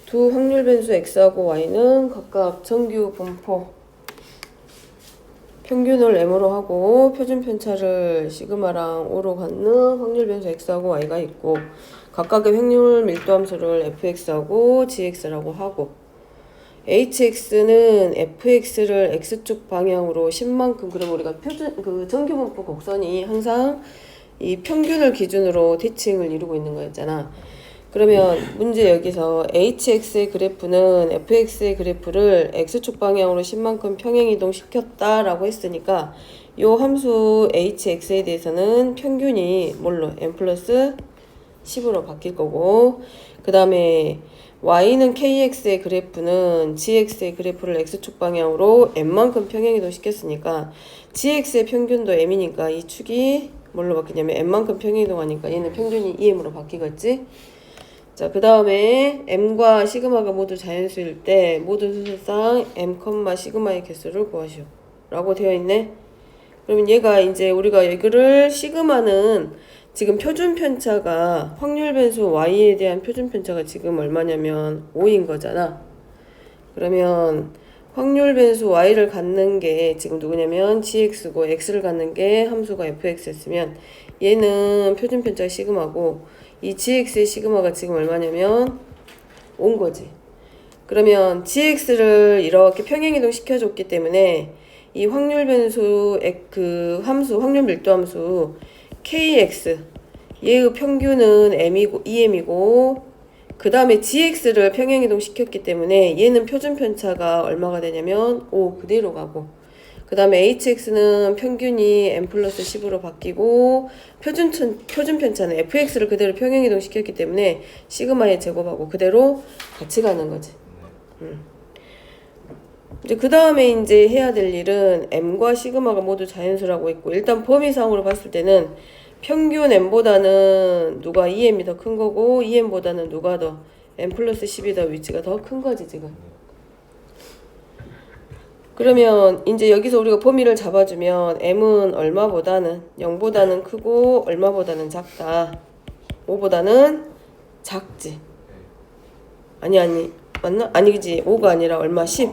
두 확률 변수 x하고 y는 각각 정규 분포 평균을 m으로 하고 표준 편차를 시그마랑 o로 갖는 확률 변수 x하고 y가 있고 각각의 확률 밀도 함수를 fx하고 gx라고 하고 hx는 fx를 x축 방향으로 10만큼 그럼 우리가 정규 분포 곡선이 항상 이 평균을 기준으로 대칭을 이루고 있는 거였잖아. 그러면 문제 여기서 hx의 그래프는 fx의 그래프를 x축 방향으로 10만큼 평행이동 시켰다라고 했으니까 이 함수 hx에 대해서는 평균이 뭘로 n 플러스 10으로 바뀔 거고 그 다음에 y는 kx의 그래프는 gx의 그래프를 x축 방향으로 n만큼 평행이동 시켰으니까 gx의 평균도 m이니까 이 축이 뭘로 바뀌냐면 n만큼 평행이동하니까 얘는 평균이 2m으로 바뀌겠지. 자, 그 다음에 m과 시그마가 모두 자연수일 때 모든 수술상 m, 시그마의 개수를 구하시오 라고 되어 있네. 그러면 얘가 이제 우리가 이거를 시그마는 지금 표준 편차가 확률 변수 y에 대한 표준 편차가 지금 얼마냐면 5인 거잖아. 그러면 확률 변수 y를 갖는 게 지금 누구냐면 gx고 x를 갖는 게 함수가 fx였으면 얘는 표준 편차가 시그마고 이 gx의 시그마가 지금 얼마냐면 5인 거지. 그러면 gx를 이렇게 평행이동 시켜줬기 때문에 이 확률 변수 그 함수 확률 밀도 함수 kx 얘의 평균은 m이고 2m이고 그 다음에 gx를 평행이동 시켰기 때문에 얘는 표준 편차가 얼마가 되냐면 5 그대로 가고 그 다음에 hx는 평균이 n 플러스 10으로 바뀌고 표준 편차는 fx를 그대로 평행이동 시켰기 때문에 시그마의 제곱하고 그대로 같이 가는 거지. 이제 그 다음에 이제 해야 될 일은 m과 시그마가 모두 자연수라고 있고 일단 범위상으로 봤을 때는 평균 m보다는 누가 2m이 더 큰 거고 2m보다는 누가 더 n 플러스 10이 더 위치가 더 큰 거지 지금. 그러면 이제 여기서 우리가 범위를 잡아주면 m은 얼마보다는 0보다는 크고 얼마보다는 작다. 5보다는 작지. 아니 맞나? 아니지 5가 아니라 얼마 10.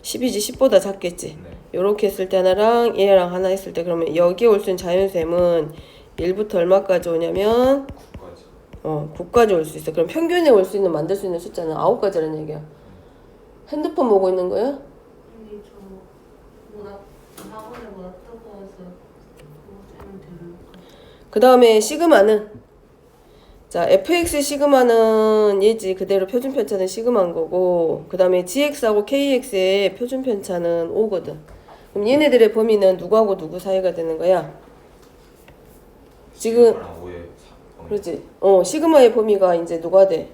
10이지 10보다 작겠지. 요렇게 했을 때 하나랑 얘랑 하나 했을 때 그러면 여기 올 수 있는 자연수m은 1부터 얼마까지 오냐면 9까지 올 수 있어. 그럼 평균에 올 수 있는 만들 수 있는 숫자는 9가지라는 얘기야. 핸드폰 보고 있는 거야? 아니 저 학원에 왔다고 와서 그거 하면 되니까. 그 다음에 시그마는 자 fx 시그마는 얘지 그대로 표준 편차는 시그마인 거고 그 다음에 gx하고 kx의 표준 편차는 5거든. 그럼 얘네들의 범위는 누구하고 누구 사이가 되는 거야? 지금 그렇지. 시그마의 범위가 이제 누가 돼?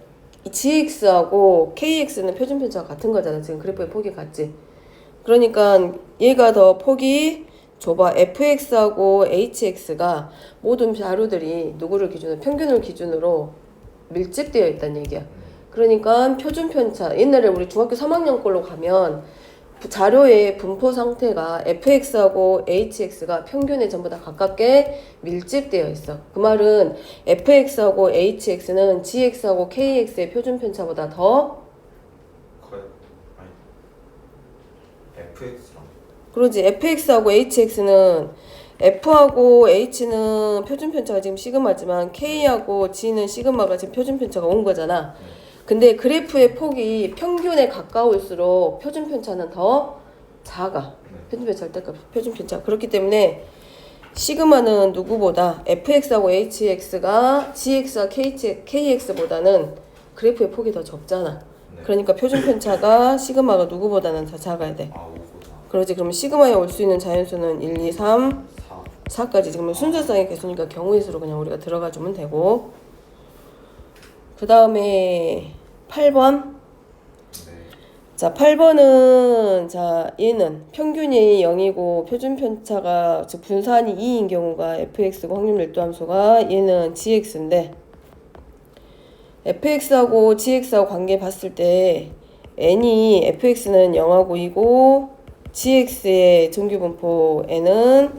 이 gx하고 kx는 표준 편차가 같은 거잖아. 지금 그래프의 폭이 같지. 그러니까 얘가 더 폭이 좁아. fx하고 hx가 모든 자료들이 누구를 기준으로 평균을 기준으로 밀집되어 있다는 얘기야. 그러니까 표준 편차 옛날에 우리 중학교 3학년 걸로 가면 자료의 분포 상태가 fx하고 hx가 평균에 전부 다 가깝게 밀집되어 있어. 그 말은 fx하고 hx는 gx하고 kx의 표준 편차보다 더 커요? 아니 fx랑 그러지. fx하고 hx는 f하고 h는 표준 편차가 지금 시그마지만 k하고 g는 시그마가 지금 표준 편차가 온 거잖아. 근데 그래프의 폭이 평균에 가까울수록 표준 편차는 더 작아. 표준 편차 절대값 표준 편차. 그렇기 때문에 시그마는 누구보다 fx하고 hx가 gx와 kx보다는 그래프의 폭이 더 좁잖아. 그러니까 표준 편차가 시그마가 누구보다는 더 작아야 돼. 5보다 그러지. 그러면 시그마에 올 수 있는 자연수는 1, 2, 3, 4 4까지. 지금 순서상의 개수니까 경우의 수로 그냥 우리가 들어가 주면 되고 그 다음에 8번. 자, 8번은 자 얘는 평균이 0이고 표준 편차가 즉 분산이 2인 경우가 fx고 확률 밀도 함수가 얘는 gx인데 fx하고 gx하고 관계 봤을 때 n이 fx는 0하고 2고 gx의 정규 분포 n은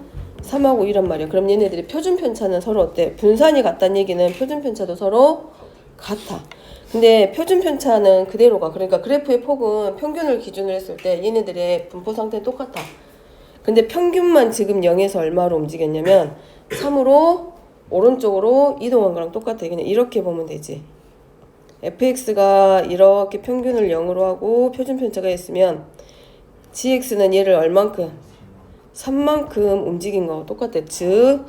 3하고 2란 말이야. 그럼 얘네들이 표준 편차는 서로 어때? 분산이 같다는 얘기는 표준 편차도 서로 같아. 근데 표준 편차는 그대로가. 그러니까 그래프의 폭은 평균을 기준으로 했을 때 얘네들의 분포 상태는 똑같아. 근데 평균만 지금 0에서 얼마로 움직였냐면 3으로 오른쪽으로 이동한 거랑 똑같아. 그냥 이렇게 보면 되지. fx가 이렇게 평균을 0으로 하고 표준 편차가 있으면 gx는 얘를 얼만큼? 3만큼 움직인 거하고 똑같아. 즉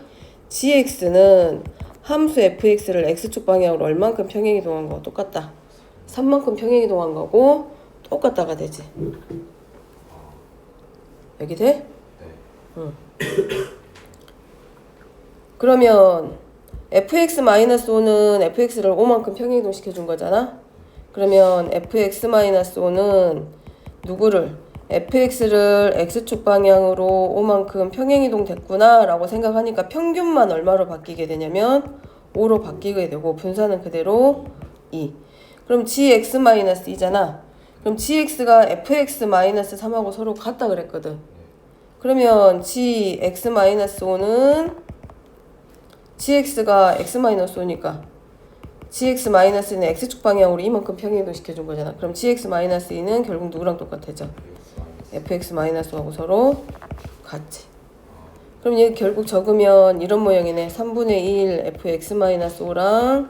gx는 함수 fx를 x축 방향으로 얼만큼 평행이동한 거하고 똑같다. 3만큼 평행이동한 거고 똑같다가 되지. 여기 돼? 네. 응. 그러면 fx-5는 fx를 5만큼 평행이동 시켜준 거잖아. 그러면 fx-5는 누구를? fx를 x축 방향으로 5만큼 평행이동 됐구나 라고 생각하니까 평균만 얼마로 바뀌게 되냐면 5로 바뀌게 되고 분산은 그대로 2. 그럼 gx-2잖아. 그럼 gx가 fx-3하고 서로 같다 그랬거든. 그러면 gx-5는 gx가 x-5니까 gx-는 x축 방향으로 이만큼 평행이동 시켜준 거잖아. 그럼 gx-2는 결국 누구랑 똑같아져? fx-하고 서로 같지. 그럼 얘 결국 적으면 이런 모양이네. 3분의 1 fx-5랑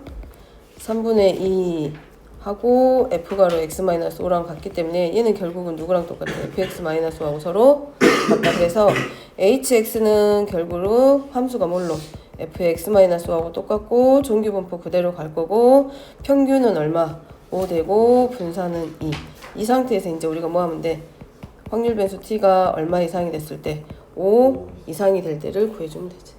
3분의 2 하고 f가로 x-5랑 같기 때문에 얘는 결국은 누구랑 똑같아? fx-5하고 서로 같다. 그래서 hx는 결국은 함수가 뭘로? fx-하고 똑같고 종기분포 그대로 갈 거고 평균은 얼마? 5 되고 분산은 2. 이 상태에서 이제 우리가 뭐 하면 돼? 확률 변수 t가 얼마 이상이 됐을 때 5 이상이 될 때를 구해주면 되지.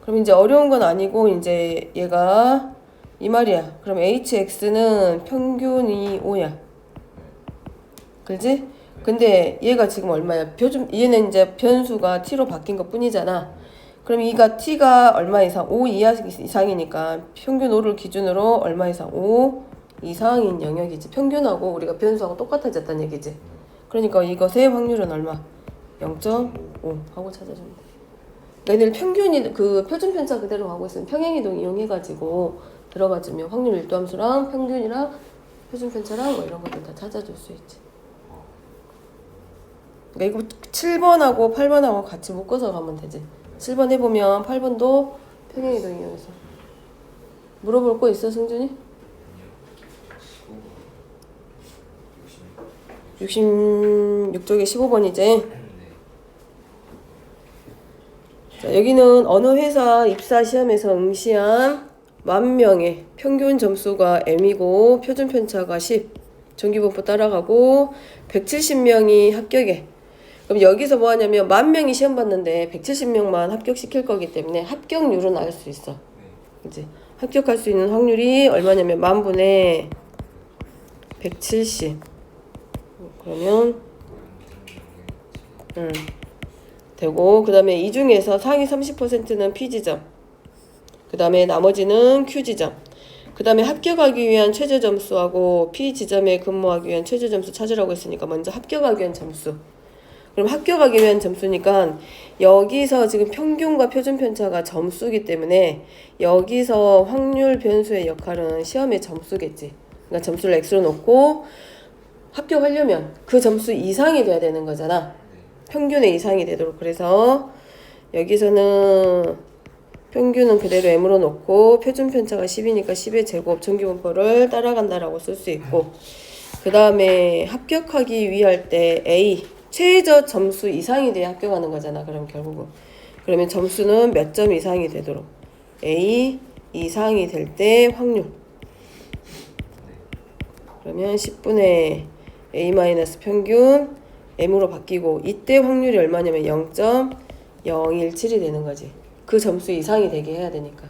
그럼 이제 어려운 건 아니고 이제 얘가 이 말이야. 그럼 hx는 평균이 5야. 그지? 근데 얘가 지금 얼마야? 얘는 이제 변수가 t로 바뀐 것 뿐이잖아. 그럼 이가 t가 얼마 이상? 5 이상이니까 평균 5를 기준으로 얼마 이상? 5 이상인 영역이지. 평균하고 우리가 변수하고 똑같아졌다는 얘기지. 그러니까 이것의 확률은 얼마? 0.5 하고 찾아주면 돼. 그러니까 얘들 평균이 그 표준 편차 그대로 하고 있으면 평행이동 이용해가지고 들어가주면 확률 일도함수랑 평균이랑 표준 편차랑 뭐 이런 것들 다 찾아줄 수 있지. 그러니까 이거 7번하고 8번하고 같이 묶어서 가면 되지. 7번 해보면 8번도 평행이동 이용해서. 물어볼 거 있어, 승준이? 66쪽에 15번이지. 자, 여기는 어느 회사 입사 시험에서 응시한 10,000명의 평균 점수가 M이고 표준 편차가 10, 정기분포 따라가고 170명이 합격해. 그럼 여기서 뭐 하냐면 10,000명이 시험 봤는데 170명만 합격시킬 거기 때문에 합격률은 알 수 있어. 그치? 합격할 수 있는 확률이 얼마냐면 10,000분의 170. 그러면 되고 그 다음에 이 중에서 상위 30%는 P지점, 그 다음에 나머지는 Q지점, 그 다음에 합격하기 위한 최저 점수하고 P지점에 근무하기 위한 최저 점수 찾으라고 했으니까 먼저 합격하기 위한 점수. 그럼 합격하기 위한 점수니까 여기서 지금 평균과 표준 편차가 점수기 때문에 여기서 확률 변수의 역할은 시험의 점수겠지. 그러니까 점수를 X로 놓고 합격하려면 그 점수 이상이 돼야 되는 거잖아. 평균의 이상이 되도록. 그래서 여기서는 평균은 그대로 M으로 놓고 표준 편차가 10이니까 10의 제곱 정기분포를 따라간다라고 쓸 수 있고, 그 다음에 합격하기 위할 때 A 최저 점수 이상이 돼야 합격하는 거잖아. 그럼 결국은 그러면 점수는 몇 점 이상이 되도록 A 이상이 될 때 확률. 그러면 10분의 A 마이너스 평균 M으로 바뀌고 이때 확률이 얼마냐면 0.017이 되는 거지. 그 점수 이상이 되게 해야 되니까.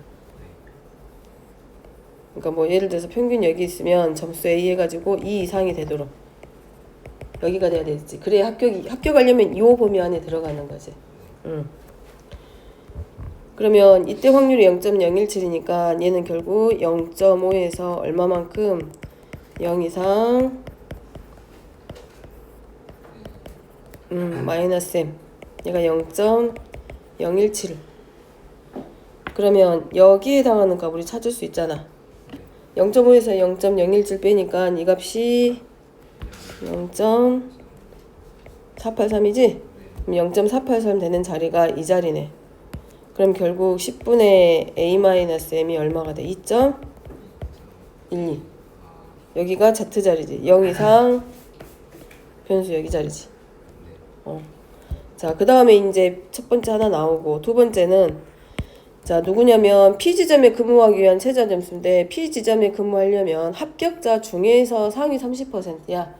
그러니까 뭐 예를 들어서 평균 여기 있으면 점수 A 해가지고 2 이상이 되도록 여기가 돼야 되지. 그래야 합격하려면 2호 범위 안에 들어가는 거지. 그러면 이때 확률이 0.017이니까 얘는 결국 0.5에서 얼마만큼 0 이상 마이너스 M 얘가 0.017. 그러면 여기에 해당하는 값 우리 찾을 수 있잖아. 0.5에서 0.017 빼니까 이 값이 0.483이지? 그럼 0.483 되는 자리가 이 자리네. 그럼 결국 10분의 a-m이 얼마가 돼? 2.12. 여기가 Z자리지. 0 이상 변수 여기 자리지. 자, 그 다음에 이제 첫 번째 하나 나오고, 두 번째는 자, 누구냐면 P 지점에 근무하기 위한 최저 점수인데, P 지점에 근무하려면 합격자 중에서 상위 30%야.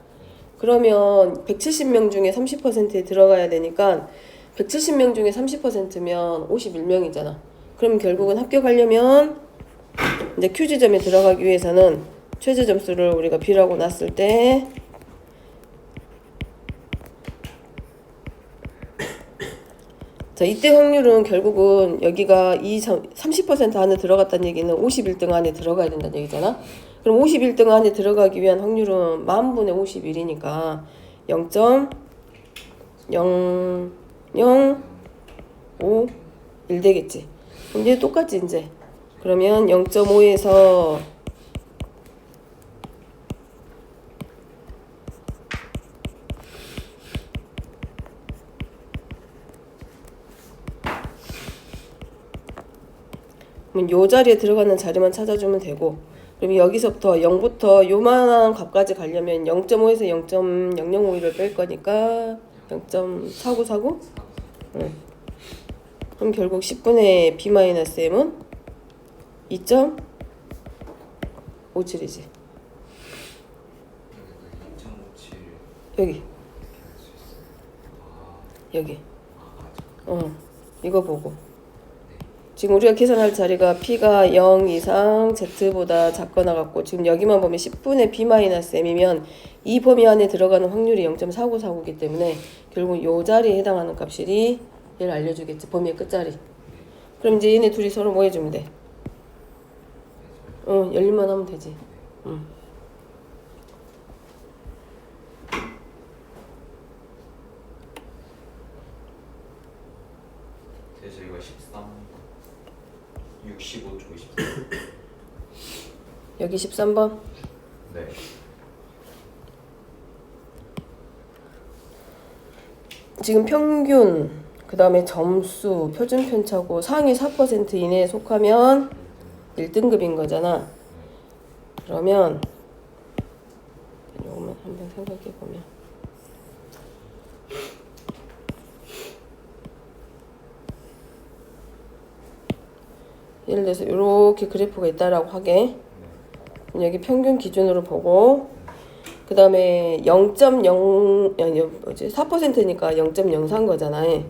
그러면 170명 중에 30%에 들어가야 되니까 170명 중에 30%면 51명이잖아. 그럼 결국은 합격하려면 이제 Q 지점에 들어가기 위해서는 최저 점수를 우리가 B라고 놨을 때 자, 이때 확률은 결국은 여기가 이 30% 안에 들어갔다는 얘기는 51등 안에 들어가야 된다는 얘기잖아. 그럼 51등 안에 들어가기 위한 확률은 10,000분의 51이니까 0.0051 되겠지. 그럼 이제 똑같지 이제. 그러면 0.5에서 그럼 요 자리에 들어가는 자리만 찾아주면 되고, 그럼 여기서부터 0부터 요만한 값까지 가려면 0.5에서 0.0051을 뺄 거니까 0.4949? 응. 그럼 결국 10분의 b-m은 2.57이지. 여기. 여기. 이거 보고. 지금 우리가 계산할 자리가 P가 0 이상 Z보다 작거나 같고, 지금 여기만 보면 10분의 B-M이면 이 범위 안에 들어가는 확률이 0.4949이기 때문에 결국 요 자리에 해당하는 값이 얘를 알려주겠지. 범위의 끝자리. 그럼 이제 얘네 둘이 서로 뭐 해주면 돼? 열림만 하면 되지. 그래서 이거 65쪽 23. 여기 13번. 네. 지금 평균, 그 다음에 점수, 표준 편차고 상위 4% 이내에 속하면 1등급인 거잖아. 그러면 요거만 한번 생각해 보면 예를 들어서 이렇게 그래프가 있다라고 하게. 여기 평균 기준으로 보고, 그 다음에 4%니까 0.04인 거잖아요.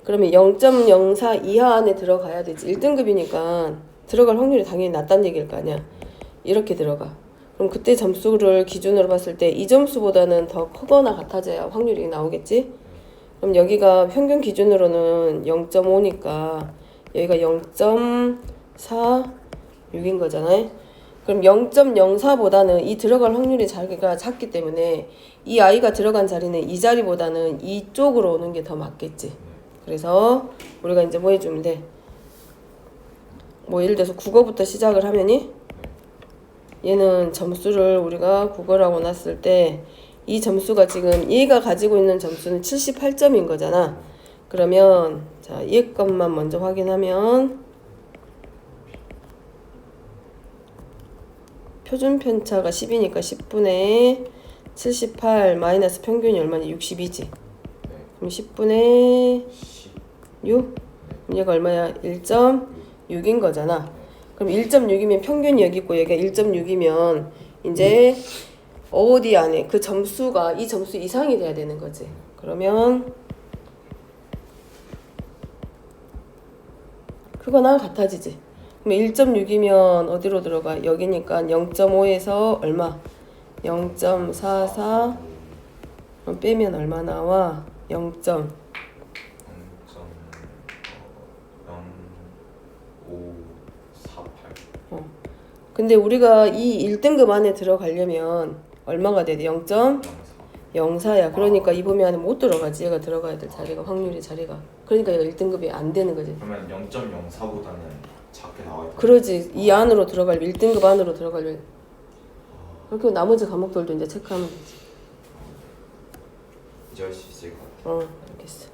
그러면 0.04 이하 안에 들어가야 되지. 1등급이니까 들어갈 확률이 당연히 낮다는 얘기일 거 아니야. 이렇게 들어가. 그럼 그때 점수를 기준으로 봤을 때 이 점수보다는 더 크거나 같아져야 확률이 나오겠지. 그럼 여기가 평균 기준으로는 0.5니까 여기가 0.46인 거잖아요. 그럼 0.04보다는 이 들어갈 확률이 자기가 작기 때문에 이 아이가 들어간 자리는 이 자리보다는 이쪽으로 오는 게 더 맞겠지. 그래서 우리가 이제 뭐 해주면 돼? 뭐 예를 들어서 국어부터 시작을 하면이 얘는 점수를 우리가 국어라고 놨을 때 이 점수가 지금 얘가 가지고 있는 점수는 78점인 거잖아. 그러면 자, 얘 것만 먼저 확인하면 표준 편차가 10이니까 10분의 78 마이너스 평균이 얼마니? 62지. 그럼 10분의 6? 그럼 얘가 얼마야? 1.6인 거잖아. 그럼 1.6이면 평균이 여기 있고 여기가 1.6이면 이제 어디 안에 그 점수가 이 점수 이상이 돼야 되는 거지. 그러면 그거나 같아지지. 그럼 1.6이면 어디로 들어가? 여기니까 0.5에서 얼마? 0.44 빼면 얼마 나와? 0.0548. 근데 우리가 이 1등급 안에 들어가려면 얼마가 돼야 돼? 0.04야. 그러니까 이 범위 안에 못 들어가지. 얘가 들어가야 될 자리가, 확률의 자리가. 그러니까 얘가 1등급이 안 되는 거지. 그러면 0.04보다는 작게 나와 있다. 그러지. 이 안으로 들어갈 1등급 안으로 들어갈 그렇게 나머지 과목들도 이제 체크하면 되지. 이제 할 수 있을 것 같아. 알겠어.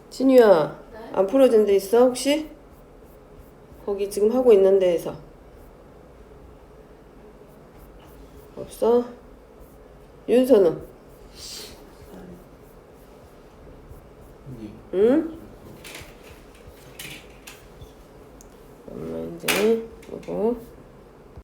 진우야, 네? 안 풀어진 데 있어 혹시? 거기 지금 하고 있는 데에서 없어? 윤서는? 응? 엄마 이제 이거